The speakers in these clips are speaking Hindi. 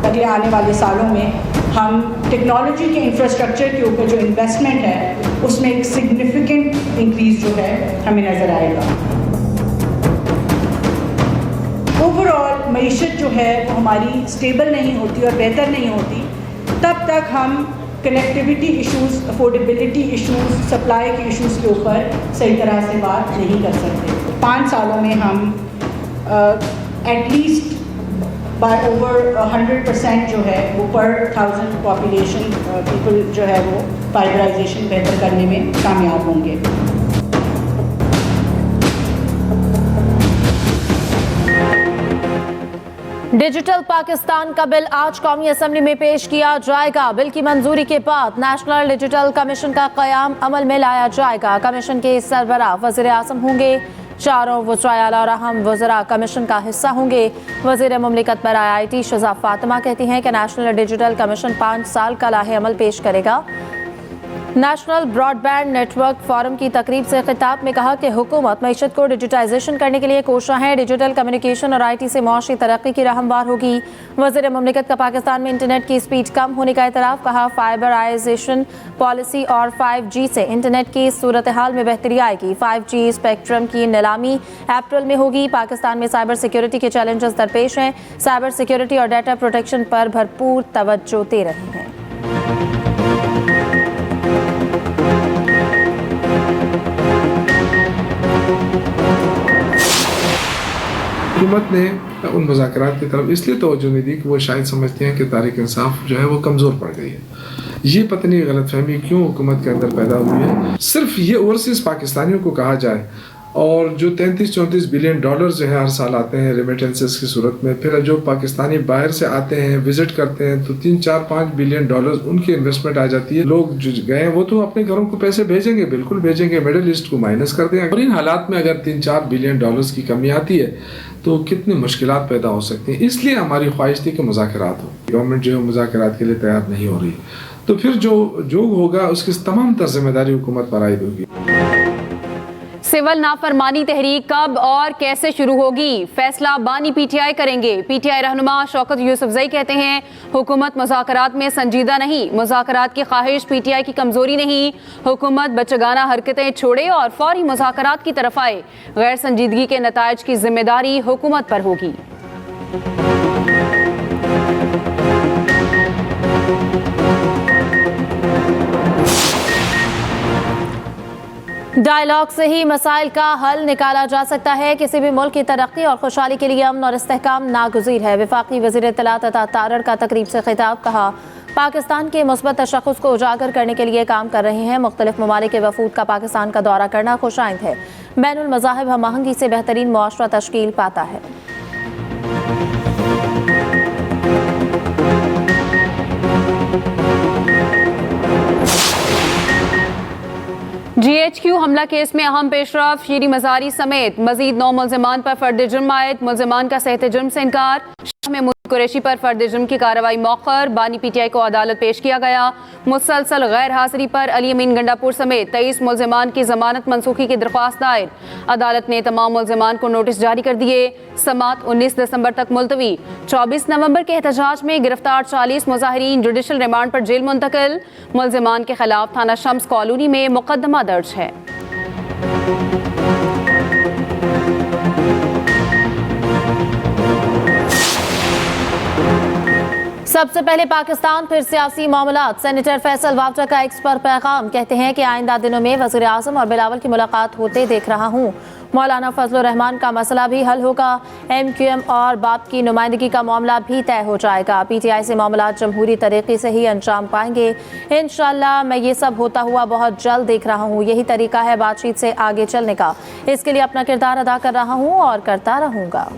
अगले आने वाले सालों में हम टेक्नोलॉजी के इंफ्रास्ट्रक्चर के ऊपर जो इन्वेस्टमेंट है उसमें एक सिग्निफिकेंट इंक्रीज जो है हमें नज़र आएगा। ओवरऑल मईशत जो है वो हमारी स्टेबल नहीं होती और बेहतर नहीं होती तब तक हम connectivity issues, affordability issues, supply के इश्यूज़ के ऊपर सही तरह से बात नहीं कर सकते। 5 सालों में हम एटलीस्ट बाय ओवर 100% जो है वो पर 1000 पॉपुलेशन पीपल जो है वो फाइबराइजेशन बेहतर करने में कामयाब होंगे। डिजिटल पाकिस्तान का बिल आज कौमी असम्बली में पेश किया जाएगा। बिल की मंजूरी के बाद नेशनल डिजिटल कमीशन का क़याम अमल में लाया जाएगा। कमीशन के सरबराह वज़ीर आज़म होंगे। चारों वज़राए आला और अहम वज़रा कमीशन का हिस्सा होंगे। वज़ीर मुमलिकत बराए IT शज़ा फातिमा कहती हैं कि नेशनल डिजिटल कमीशन 5 साल का लाहे अमल पेश करेगा। नेशनल ब्रॉडबैंड नेटवर्क फोरम की तकरीब से खिताब में कहा कि हुकूमत मईशत को डिजिटाइजेशन करने के लिए कोशा है। डिजिटल कम्युनिकेशन और IT से मुआशी तरक्की की राह हमवार होगी। वज़ीर मुमलिकत का पाकिस्तान में इंटरनेट की स्पीड कम होने का एतराफ़। कहा फाइबराइजेशन पॉलिसी और 5G से इंटरनेट की सूरत हाल में बेहतरी आएगी। 5G स्पेक्ट्रम की नीलामी अप्रैल में होगी। पाकिस्तान में साइबर सिक्योरिटी के चैलेंजेस दरपेश हैं। साइबर सिक्योरिटी और डाटा प्रोटेक्शन पर भरपूर तवज्जो दे रहे हैं। हुकूमत ने उन मुज़ाकरात की तरफ इसलिए तवज्जो नहीं दी कि वो शायद समझते हैं कि तहरीक इंसाफ जो है वो कमज़ोर पड़ गई है। ये पता नहीं गलतफहमी क्यों हुकूमत के अंदर पैदा हुई है। सिर्फ ये ओवरसीज़ पाकिस्तानियों को कहा जाए और जो 33-34 बिलियन डॉलर जो है हर साल आते हैं रेमिटेंसेस की सूरत में, फिर जो पाकिस्तानी बाहर से आते हैं विजिट करते हैं तो 3-4-5 बिलियन डॉलर उनकी इन्वेस्टमेंट आ जाती है। लोग जो गए हैं वो तो अपने घरों को पैसे भेजेंगे, बिल्कुल भेजेंगे, मिडिल ईस्ट को माइनस कर देंगे। और इन हालात में अगर 3-4 बिलियन डॉलर्स की कमी आती है तो कितनी मुश्किलात पैदा हो सकती हैं। इसलिए हमारी ख्वाहिश थी कि मुज़ाकरात हो। गवर्नमेंट जो है मुज़ाकरात के लिए तैयार नहीं हो रही, तो फिर जो होगा उसकी तमाम तर जिम्मेदारी हुकूमत पर आयद होगी। सिविल नाफरमानी तहरीक कब और कैसे शुरू होगी, फैसला बानी PTI करेंगे। PTI रहनुमा शौकत यूसुफजई कहते हैं हुकूमत मुज़ाकरात में संजीदा नहीं। मुज़ाकरात की ख्वाहिश PTI की कमजोरी नहीं। हुकूमत बच्चगाना हरकतें छोड़े और फौरी मुज़ाकरात की तरफ आए। गैर संजीदगी के नताइज की जिम्मेदारी हुकूमत पर होगी। डायलॉग से ही मसाइल का हल निकाला जा सकता है। किसी भी मुल्क की तरक्की और खुशहाली के लिए अमन और इस्तेहकाम नागुज़ीर है। वफाकी वज़ीर इत्तलात अता तारड़ का तकरीब से खिताब। कहा पाकिस्तान के मुस्बत तशख़्ख़ुस को उजागर करने के लिए काम कर रहे हैं। मुख्तलिफ ममालिक के वफूद का पाकिस्तान का दौरा करना खुशाइंद है। बैनुल मज़ाहिब हम आहंगी से बेहतरीन मुआशरा तश्कील पाता है। GHQ हमला केस में अहम पेशरफ। शीरी मज़ारी समेत मजीद 9 मुल्ज़िमान पर फर्द जुर्म आयद। मुल्ज़िमान का सेहत जुर्म से इनकार। महमूद कुरैशी पर फर्द जुर्म की कार्रवाई मौखर। बानी PTI को अदालत पेश किया गया। मुसलसल गैर हाज़िरी पर अली अमीन गंडापुर समेत 23 मुल्ज़िमान की जमानत मनसूखी की दरख्वास्त दायर। अदालत ने तमाम मुल्ज़िमान को नोटिस जारी कर दिए। समात 19 दिसंबर तक मुलतवी। 24 नवंबर के एहतजाज में गिरफ्तार 40 मुजाहिरीन जुडिशल रिमांड पर जेल मुंतकिल। मुल्ज़िमान के खिलाफ थाना शम्स कॉलोनी में मुकदमा दर्ज है। सबसे पहले पाकिस्तान फिर सियासी मामलात। सेनेटर फैसल वावटा का एक्स पर पैगाम। कहते हैं कि आइंदा दिनों में वज़ीर आज़म और बिलावल की मुलाकात होते देख रहा हूँ। मौलाना फजलुर रहमान का मसला भी हल होगा। MQM और बाप की नुमाइंदगी का मामला भी तय हो जाएगा। PTI से मामलात जमहूरी तरीके से ही अंजाम पाएंगे इंशाअल्लाह। मैं ये सब होता हुआ बहुत जल्द देख रहा हूँ। यही तरीका है बातचीत से आगे चलने का। इसके लिए अपना किरदार अदा कर रहा हूँ और करता रहूँगा।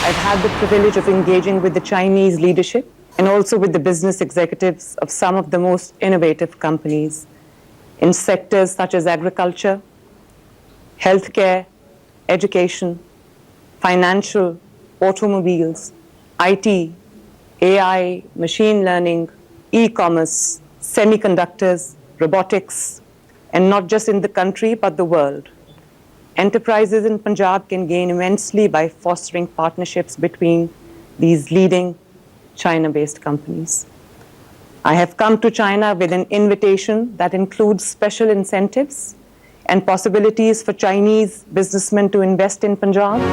I've had the privilege of engaging with the Chinese leadership and also with the business executives of some of the most innovative companies in sectors such as agriculture, healthcare, education, financial, automobiles, IT, AI, machine learning, e-commerce, semiconductors, robotics, and not just in the country but the world. enterprises in Punjab can gain immensely by fostering partnerships between these leading China-based companies. I have come to China with an invitation that includes special incentives and possibilities for Chinese businessmen to invest in Punjab.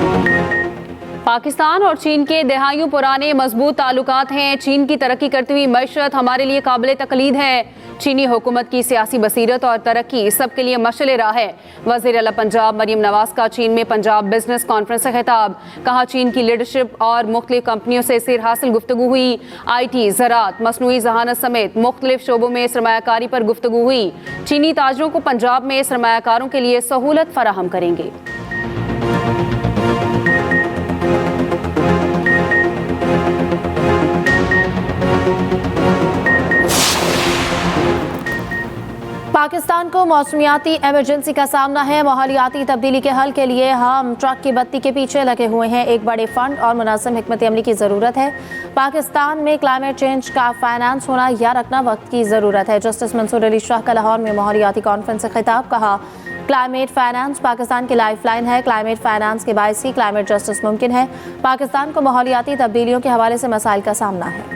Pakistan और चीन के दहाइयों पुराने मजबूत ताल्लुकात हैं। चीन की तरक्की करती हुई मईशत हमारे लिए काबिल तकलीद है। चीनी हुकूमत की सियासी बसीरत और तरक्की सबके लिए मशअल राह है। वज़ीर आला पंजाब मरियम नवाज का चीन में पंजाब बिजनेस कॉन्फ्रेंस से खिताब। कहा, चीन की लीडरशिप और मुख्तलिफ कंपनियों से सिर हासिल गुफ्तगू हुई। IT, ज़राअत, मसनूई जहानत समेत मुख्तलिफ शोबों में सरमायाकारी पर गुफ्तगू हुई। चीनी ताजरों को पंजाब में सरमायाकारों के लिए सहूलत फराहम करेंगे। पाकिस्तान को मौसमियाती इमरजेंसी का सामना है। माहौलियाती तब्दीली के हल के लिए हम ट्रक की बत्ती के पीछे लगे हुए हैं। एक बड़े फंड और मुनासिब हिकमत अमली की ज़रूरत है। पाकिस्तान में क्लाइमेट चेंज का फाइनेंस होना या रखना वक्त की ज़रूरत है। जस्टिस मंसूर अली शाह का लाहौर में माहौलियाती कॉन्फ्रेंस से खिताब। कहा, क्लाइमेट फाइनेंस पाकिस्तान की लाइफलाइन है। क्लाइमेट फाइनेंस के बायस ही क्लाइमेट जस्टिस मुमकिन है। पाकिस्तान को माहौलियाती तब्दीलियों के हवाले से मसाइल का सामना है।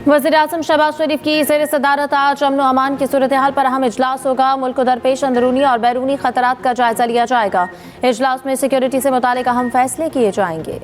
वज़ीर-ए-आज़म शहबाज शरीफ की ज़ेर सदारत आज अमन व अमान की सूरत हाल पर अहम इजलास होगा। मुल्क को दरपेश अंदरूनी और बैरूनी खतरात का जायजा लिया जाएगा। इजलास में सिक्योरिटी से मुतालिक अहम फैसले किए जाएंगे।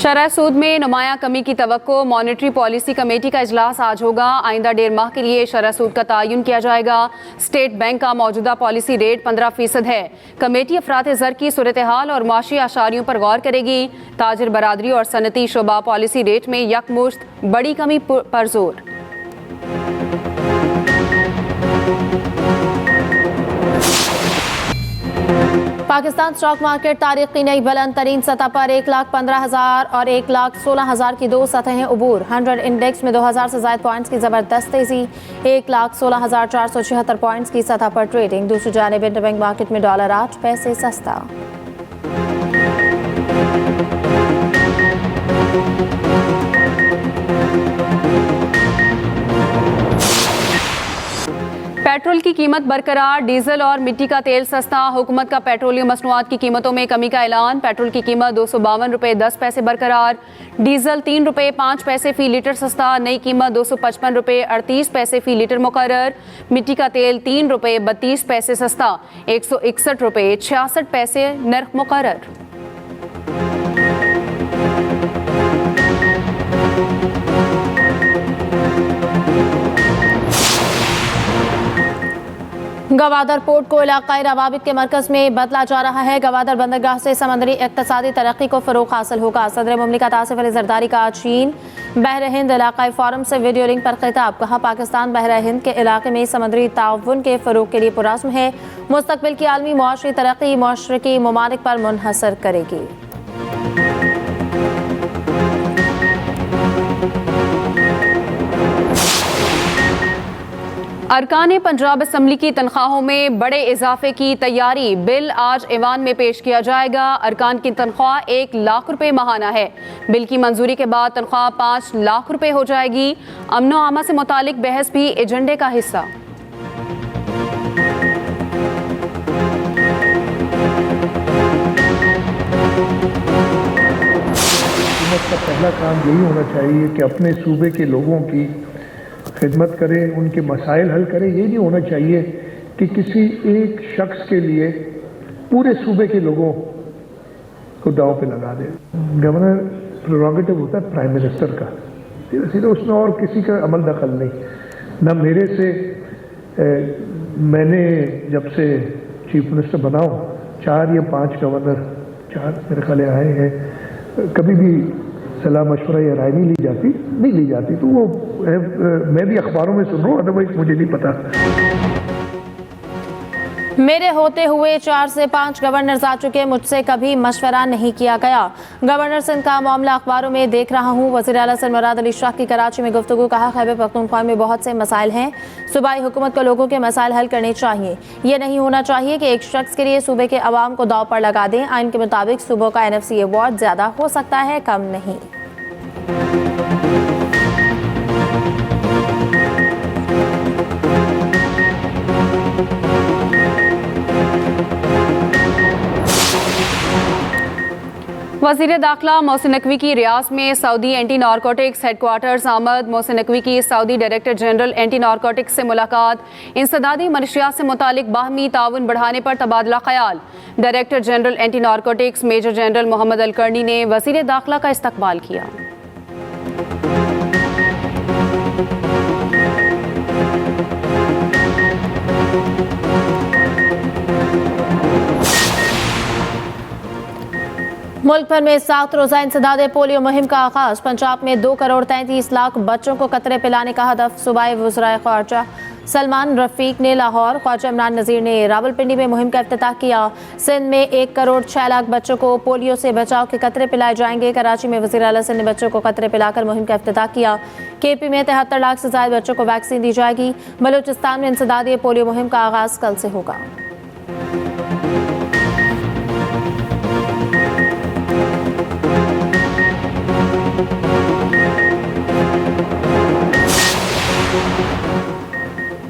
शरह सूद में नुमाया कमी की तवक्को। मॉनेटरी पॉलिसी कमेटी का इजलास आज होगा। आइंदा 1.5 माह के लिए शरह सूद का तयन किया जाएगा। स्टेट बैंक का मौजूदा पॉलिसी रेट 15% है। कमेटी अफरात ज़र की सूरत हाल और माशी आशारियों पर गौर करेगी। ताजिर बरादरी और सनती शोबा पॉलिसी रेट में यकमुश्त बड़ी कमी पर जोर। पाकिस्तान स्टॉक मार्केट तारीख की नई बुलंद तरीन सतह पर 1,15,000 और 1,16,000 की दो सतहें उबूर। 100 इंडेक्स में 2,000 से ज़ायद पॉइंट्स की ज़बरदस्त तेज़ी। 1,16,476 पॉइंट्स की सतह पर ट्रेडिंग। दूसरी जानिब इंटरबैंक मार्केट में डॉलर 8 पैसे सस्ता। पेट्रोल की कीमत बरकरार। डीजल और मिट्टी का तेल सस्ता। हुकूमत का पेट्रोलियम मसनूआत की कीमतों में कमी का ऐलान। पेट्रोल की कीमत 252 रुपये 10 पैसे बरकरार। डीजल 3 रुपये 5 पैसे फी लीटर सस्ता। नई कीमत 255 रुपये 38 पैसे फी लीटर मुकर्रर। मिट्टी का तेल 3 रुपये 32 पैसे सस्ता। 161 रुपये 66 पैसे नर्ख मुकर्रर। गवादर पोर्ट को इलाकाई रवाबित के मरकज में बदला जा रहा है। गवादर बंदरगाह से समंदरी इक्तसादी तरक्की को फरोग हासिल होगा। सदर मुमलिकत आसिफ अली जरदारी का चीन बहर हिंद इलाकाई फोरम से वीडियो लिंक पर खिताब। कहा, पाकिस्तान बहर हिंद के इलाके में समंदरी ताउन के फरोग के लिए पुरज़्म है। मुस्तकबिल की आलमी मुआशरी तरक्की मशरकी ममालिक पर मुनहसर करेगी। अरकान पंजाब असम्बली की तनख्वाहों में बड़े इजाफे की तैयारी। बिल आज ऐवान में पेश किया जाएगा। अरकान की तनख्वाह 1 लाख रुपए माहाना है। बिल की मंजूरी के बाद तनख्वाह 5 लाख रुपए हो जाएगी। अमनो आमा से मुतालिक बहस भी एजेंडे का हिस्सा। हुकूमत का पहला काम यही होना चाहिए कि अपने सूबे के लोगों की खिदमत करे, उनके मसाइल हल करे। ये नहीं होना चाहिए कि किसी एक शख्स के लिए पूरे सूबे के लोगों को दाव पे लगा दे। गवर्नर प्रेरोगेटिव होता है प्राइम मिनिस्टर का, सीधे उसमें और किसी का अमल दखल नहीं। न मेरे से मैंने जब से चीफ मिनिस्टर बना हूँ 4 या 5 गवर्नर 4 मेरे ख्याल आए हैं, कभी भी सलाह मशवरा या राय नहीं ली जाती। तो वो मैं भी अखबारों में सुन रहा हूँ, अदरवाइज मुझे नहीं पता। मेरे होते हुए 4 से 5 गवर्नर आ चुके, मुझसे कभी मशवरा नहीं किया गया। गवर्नर सिंध का मामला अखबारों में देख रहा हूँ। वज़ीर आला सिंध मुराद अली शाह की कराची में गुफ्तगू। कहा, खैबर पख्तूनख्वा में बहुत से मसाइल हैं, सूबाई हुकूमत को लोगों के मसाइल हल करने चाहिए। ये नहीं होना चाहिए कि एक शख्स के लिए सूबे के अवाम को दाव पर लगा दें। आइन के मुताबिक सूबों का NFC अवार्ड ज़्यादा हो सकता है, कम नहीं। वज़ीर दाखिला मोहसिन नकवी की रियास में सऊदी एंटी नारकोटिक्स हेडक्वार्टर्स आमद। मोहसिन नकवी की Saudi director general anti narcotics से मुलाकात। इंसदादी मनशियात से मुतालिक बाहमी ताउन बढ़ाने पर तबादला ख्याल। Director general anti narcotics major general Mohammad Alkarni ने वज़ीर दाखिला का इस्तकबाल किया। मुल्क भर में 7 रोज़ा इंसदादे पोलियो मुहिम का आगाज। पंजाब में 2 करोड़ 33 लाख बच्चों को कतरे पिलाने का हदफ। सूबाई वज़राए ख़ारजा सलमान रफ़ीक ने लाहौर, ख्वाजा इमरान नज़ीर ने रावलपिंडी में मुहिम का इफ्तिताह किया। सिंध में 1 करोड़ 6 लाख बच्चों को पोलियो से बचाव के कतरे पिलाए जाएंगे। कराची में वज़ीर आला सिंध ने बच्चों को कतरे पिलाकर मुहिम का इफ्तिताह किया। KP में 73 लाख से ज़ायद बच्चों को वैक्सीन दी जाएगी। बलूचिस्तान में इंसदादी पोलियो मुहिम का आगाज़ कल से होगा।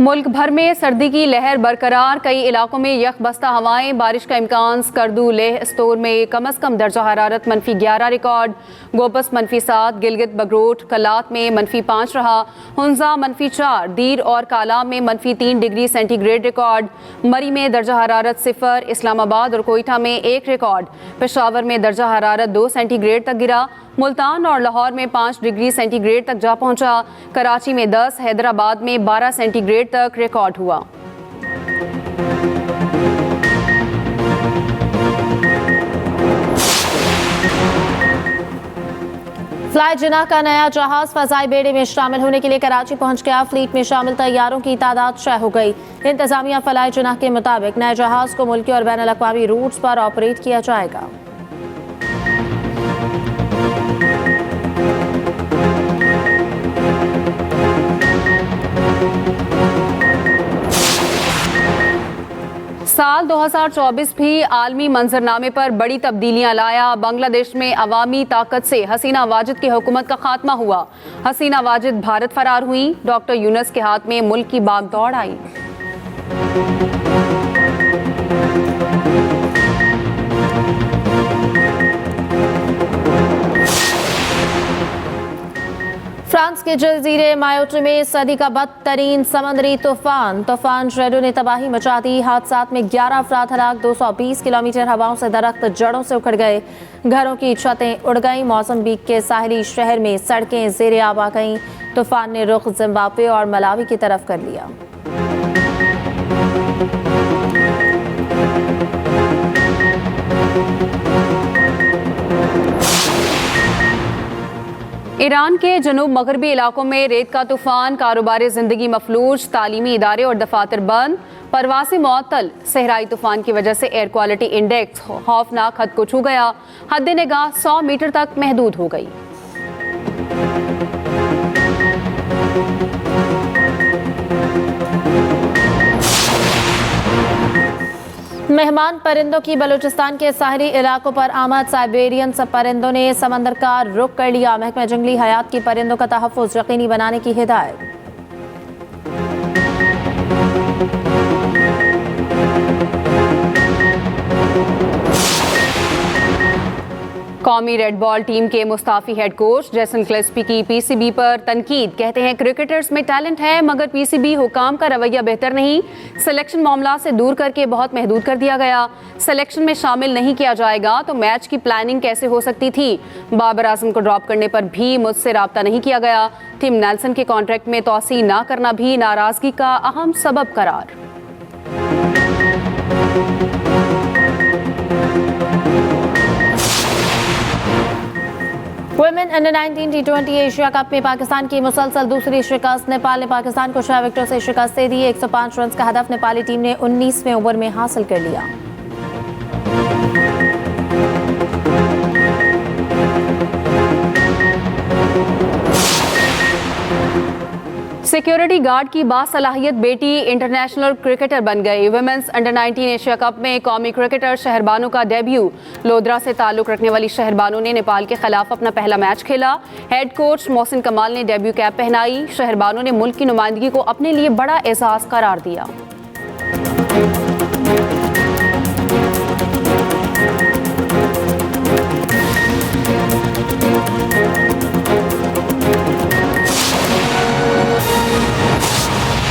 मुल्क भर में सर्दी की लहर बरकरार। कई इलाकों में यकबस्ता हवाएं, बारिश का इम्कान। स्कर्दू लेह स्टोर में कम अज़ कम दर्जा हरारत -11 रिकॉर्ड। गोपस -7, गिलगित बगरोट कलात में -5 रहा। हुंजा -4, दीर और कालाम में -3 डिग्री सेंटीग्रेड रिकॉर्ड। मरी में दर्जा हरारत 0, इस्लामाबाद और कोयटा में 1 रिकॉर्ड। पेशावर में दर्जा हरारत 2 सेंटीग्रेड तक गिरा। मुल्तान और लाहौर में 5 डिग्री सेंटीग्रेड तक जा पहुंचा। कराची में 10, हैदराबाद में 12 सेंटीग्रेड तक रिकॉर्ड हुआ। फ्लाई जिना का नया जहाज फजाई बेड़े में शामिल होने के लिए कराची पहुंच गया। फ्लीट में शामिल तैयारों की तादाद 6 हो गई। इंतजामिया फ्लाई जिना के मुताबिक नए जहाज को मुल्की और बैनुल अक़वामी रूट्स पर ऑपरेट किया जाएगा। साल 2024 भी आलमी मंजरनामे पर बड़ी तब्दीलियां लाया। बांग्लादेश में अवामी ताकत से हसीना वाजिद की हुकूमत का खात्मा हुआ। हसीना वाजिद भारत फरार हुई। डॉक्टर यूनुस के हाथ में मुल्क की बागदौड़ आई। फ्रांस के जजीरे मायोटे में सदी का बदतरीन समुद्री तूफान शेडो ने तबाही मचा दी। हादसात में 11 अफराद हलाक। 220 किलोमीटर हवाओं से दरख्त जड़ों से उखड़ गए। घरों की छतें उड़ गईं। मोज़म्बिक के साहिली शहर में सड़कें ज़ेरे आब आ गईं। तूफान ने रुख जिम्बाब्वे और मलावी की तरफ कर लिया। ईरान के जनूब मगरबी इलाकों में रेत का तूफान। कारोबार ज़िंदगी मफलूज। तालीमी इदारे और दफातर बंद। परवासें मुअत्तल। सहराई तूफान की वजह से एयर क्वालिटी इंडेक्स खौफनाक हद को छू गया। हद निगाह 100 मीटर तक महदूद हो गई। मेहमान परिंदों की बलूचिस्तान के साहली इलाकों पर आमद। साइबेरियन सब परिंदों ने समंदर का रुख कर लिया। महकमा जंगली हयात की परिंदों का तहफ़्फ़ुज़ यकीनी बनाने की हिदायत। कौमी रेड बॉल टीम के मुस्ताफी हेड कोच जैसन क्लेस्पी की PCB पर तनकीद। कहते हैं क्रिकेटर्स में टैलेंट है मगर PCB हुकाम का रवैया बेहतर नहीं। सिलेक्शन मामला से दूर करके बहुत महदूद कर दिया गया। सिलेक्शन में शामिल नहीं किया जाएगा तो मैच की प्लानिंग कैसे हो सकती थी। बाबर आजम को ड्रॉप करने पर भी मुझसे राब्ता नहीं किया गया। टिम नेल्सन के कॉन्ट्रैक्ट में तोसी ना करना भी नाराजगी का अहम सबब करार। Women under 19 T20 Asia cup में पाकिस्तान की मुसलसल दूसरी शिकस्त। नेपाल ने पाकिस्तान को 6 विकेटों से शिकस्त दे दी। 105 रन का हदफ नेपाली टीम ने 19वें ओवर में हासिल कर लिया। सिक्योरिटी गार्ड की बासलाहियत बेटी इंटरनेशनल क्रिकेटर बन गई। वुमेन्स अंडर 19 एशिया कप में कौमी क्रिकेटर शहरबानो का डेब्यू। लोधरा से ताल्लुक रखने वाली शहरबानो ने नेपाल के खिलाफ अपना पहला मैच खेला। हेड कोच मोहसिन कमाल ने डेब्यू कैप पहनाई। शहरबानो ने मुल्क की नुमाइंदगी को अपने लिए बड़ा एहसास करार दिया।